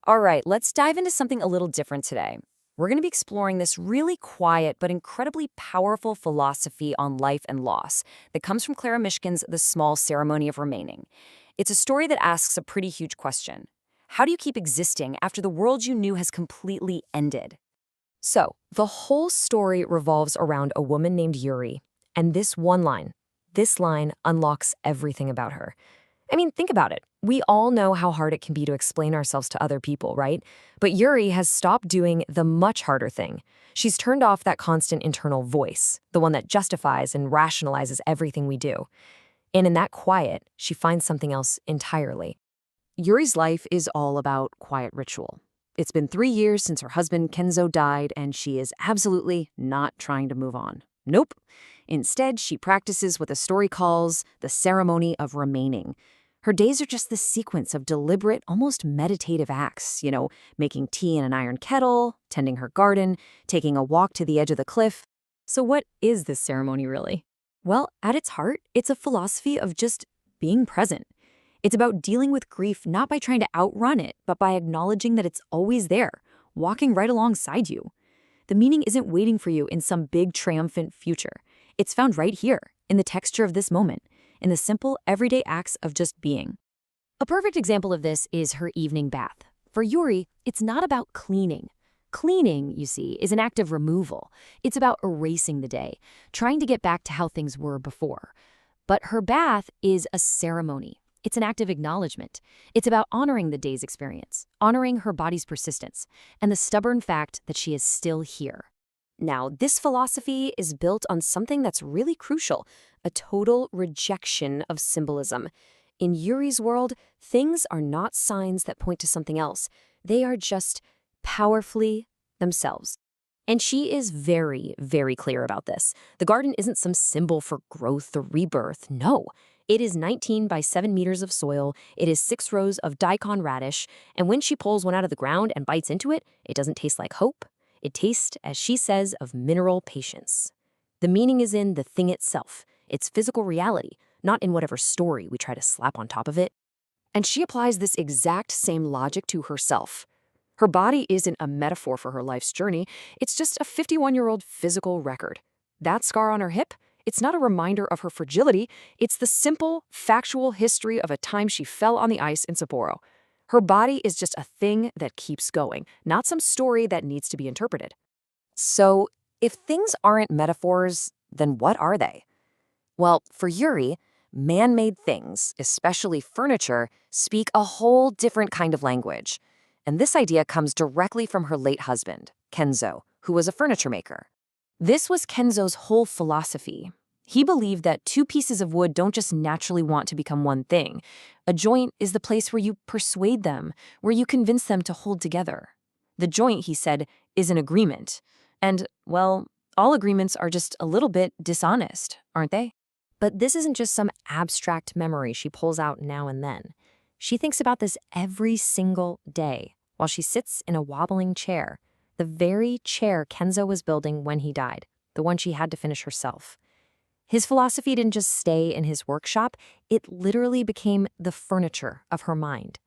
All right, let's dive into something a little different today. We're going to be exploring this really quiet but incredibly powerful philosophy on life and loss that comes from Clari Mishkin's The Small Ceremony of Remaining. It's a story that asks a pretty huge question. How do you keep existing after the world you knew has completely ended? So, the whole story revolves around a woman named Yūri, and this one line. This line unlocks everything about her. I mean, think about it. We all know how hard it can be to explain ourselves to other people, right? But Yūri has stopped doing the much harder thing. She's turned off that constant internal voice, the one that justifies and rationalizes everything we do. And in that quiet, she finds something else entirely. Yuri's life is all about quiet ritual. It's been 3 years since her husband Kenzo died, and she is absolutely not trying to move on. Nope. Instead, she practices what the story calls the ceremony of remaining. Her days are just this sequence of deliberate, almost meditative acts, making tea in an iron kettle, tending her garden, taking a walk to the edge of the cliff. So what is this ceremony really? Well, at its heart, it's a philosophy of just being present. It's about dealing with grief not by trying to outrun it, but by acknowledging that it's always there, walking right alongside you. The meaning isn't waiting for you in some big triumphant future. It's found right here, in the texture of this moment, in the simple, everyday acts of just being. A perfect example of this is her evening bath. For Yūri, it's not about cleaning. Cleaning, you see, is an act of removal. It's about erasing the day, trying to get back to how things were before. But her bath is a ceremony. It's an act of acknowledgement. It's about honoring the day's experience, honoring her body's persistence, and the stubborn fact that she is still here. Now, this philosophy is built on something that's really crucial, a total rejection of symbolism. In Yuri's world, things are not signs that point to something else. They are just powerfully themselves. And she is very, very clear about this. The garden isn't some symbol for growth or rebirth. No. It is 19 by 7 meters of soil, it is 6 rows of daikon radish, and when she pulls one out of the ground and bites into it, it doesn't taste like hope. It tastes, as she says, of mineral patience. The meaning is in the thing itself, its physical reality, not in whatever story we try to slap on top of it. And she applies this exact same logic to herself. Her body isn't a metaphor for her life's journey, it's just a 51-year-old physical record. That scar on her hip? It's not a reminder of her fragility, it's the simple, factual history of a time she fell on the ice in Sapporo. Her body is just a thing that keeps going, not some story that needs to be interpreted. So, if things aren't metaphors, then what are they? Well, for Yūri, man-made things, especially furniture, speak a whole different kind of language. And this idea comes directly from her late husband, Kenzo, who was a furniture maker. This was Kenzo's whole philosophy. He believed that 2 pieces of wood don't just naturally want to become one thing. A joint is the place where you persuade them, where you convince them to hold together. The joint, he said, is an agreement. And, well, all agreements are just a little bit dishonest, aren't they? But this isn't just some abstract memory she pulls out now and then. She thinks about this every single day while she sits in a wobbling chair. The very chair Kenzo was building when he died, the one she had to finish herself. His philosophy didn't just stay in his workshop, it literally became the furniture of her mind.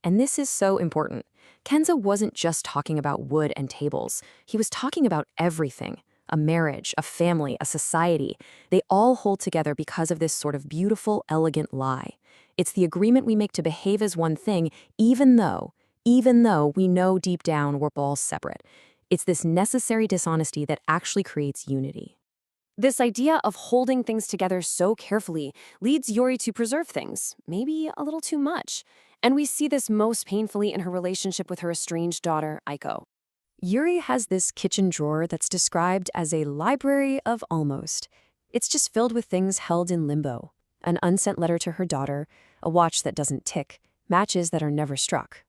And this is so important. Kenzo wasn't just talking about wood and tables. He was talking about everything. A marriage, a family, a society. They all hold together because of this sort of beautiful, elegant lie. It's the agreement we make to behave as one thing, even though we know deep down we're all separate. It's this necessary dishonesty that actually creates unity. This idea of holding things together so carefully leads Yūri to preserve things, maybe a little too much. And we see this most painfully in her relationship with her estranged daughter, Aiko. Yūri has this kitchen drawer that's described as a library of almost. It's just filled with things held in limbo. An unsent letter to her daughter, a watch that doesn't tick, matches that are never struck.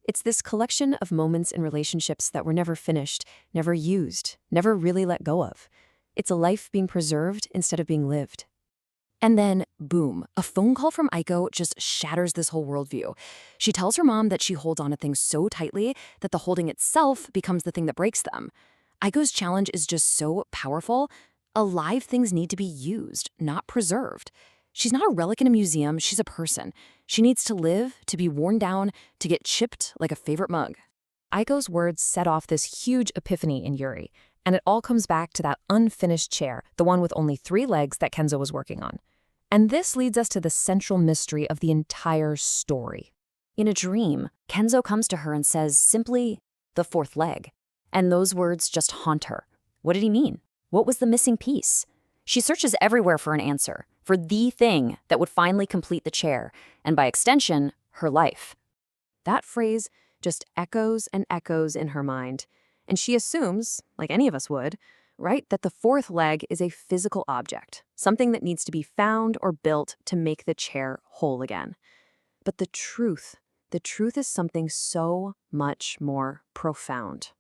It's this collection of moments in relationships that were never finished, never used, never really let go of. It's a life being preserved instead of being lived. And then, boom, a phone call from Aiko just shatters this whole worldview. She tells her mom that she holds on to things so tightly that the holding itself becomes the thing that breaks them. Aiko's challenge is just so powerful. Alive things need to be used, not preserved. She's not a relic in a museum, she's a person. She needs to live, to be worn down, to get chipped like a favorite mug. Aiko's words set off this huge epiphany in Yūri, and it all comes back to that unfinished chair, the one with only 3 legs that Kenzo was working on. And this leads us to the central mystery of the entire story. In a dream, Kenzo comes to her and says simply, "the 4th leg." And those words just haunt her. What did he mean? What was the missing piece? She searches everywhere for an answer, for the thing that would finally complete the chair, and by extension, her life. That phrase just echoes and echoes in her mind, and she assumes, like any of us would, right, that the 4th leg is a physical object, something that needs to be found or built to make the chair whole again. But the truth is something so much more profound.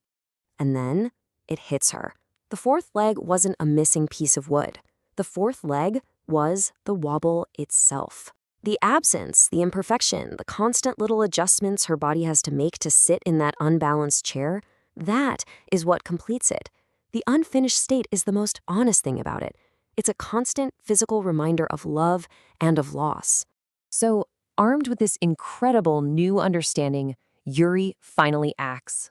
And then it hits her. The 4th leg wasn't a missing piece of wood. The 4th leg was the wobble itself. The absence, the imperfection, the constant little adjustments her body has to make to sit in that unbalanced chair, that is what completes it. The unfinished state is the most honest thing about it. It's a constant physical reminder of love and of loss. So, armed with this incredible new understanding, Yūri finally acts.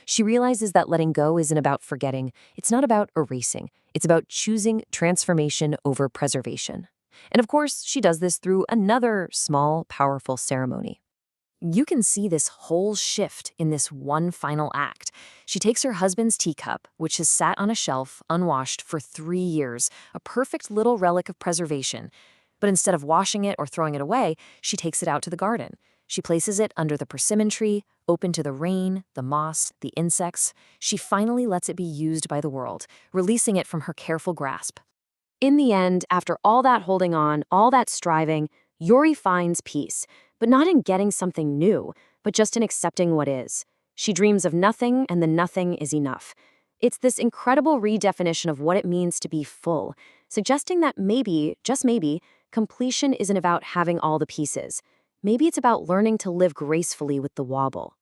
She realizes that letting go isn't about forgetting. It's not about erasing. It's about choosing transformation over preservation. And of course, she does this through another small, powerful ceremony. You can see this whole shift in this one final act. She takes her husband's teacup, which has sat on a shelf unwashed for 3 years, a perfect little relic of preservation. But instead of washing it or throwing it away, she takes it out to the garden. She places it under the persimmon tree, open to the rain, the moss, the insects. She finally lets it be used by the world, releasing it from her careful grasp. In the end, after all that holding on, all that striving, Yūri finds peace, but not in getting something new, but just in accepting what is. She dreams of nothing, and the nothing is enough. It's this incredible redefinition of what it means to be full, suggesting that maybe, just maybe, completion isn't about having all the pieces. Maybe it's about learning to live gracefully with the wobble.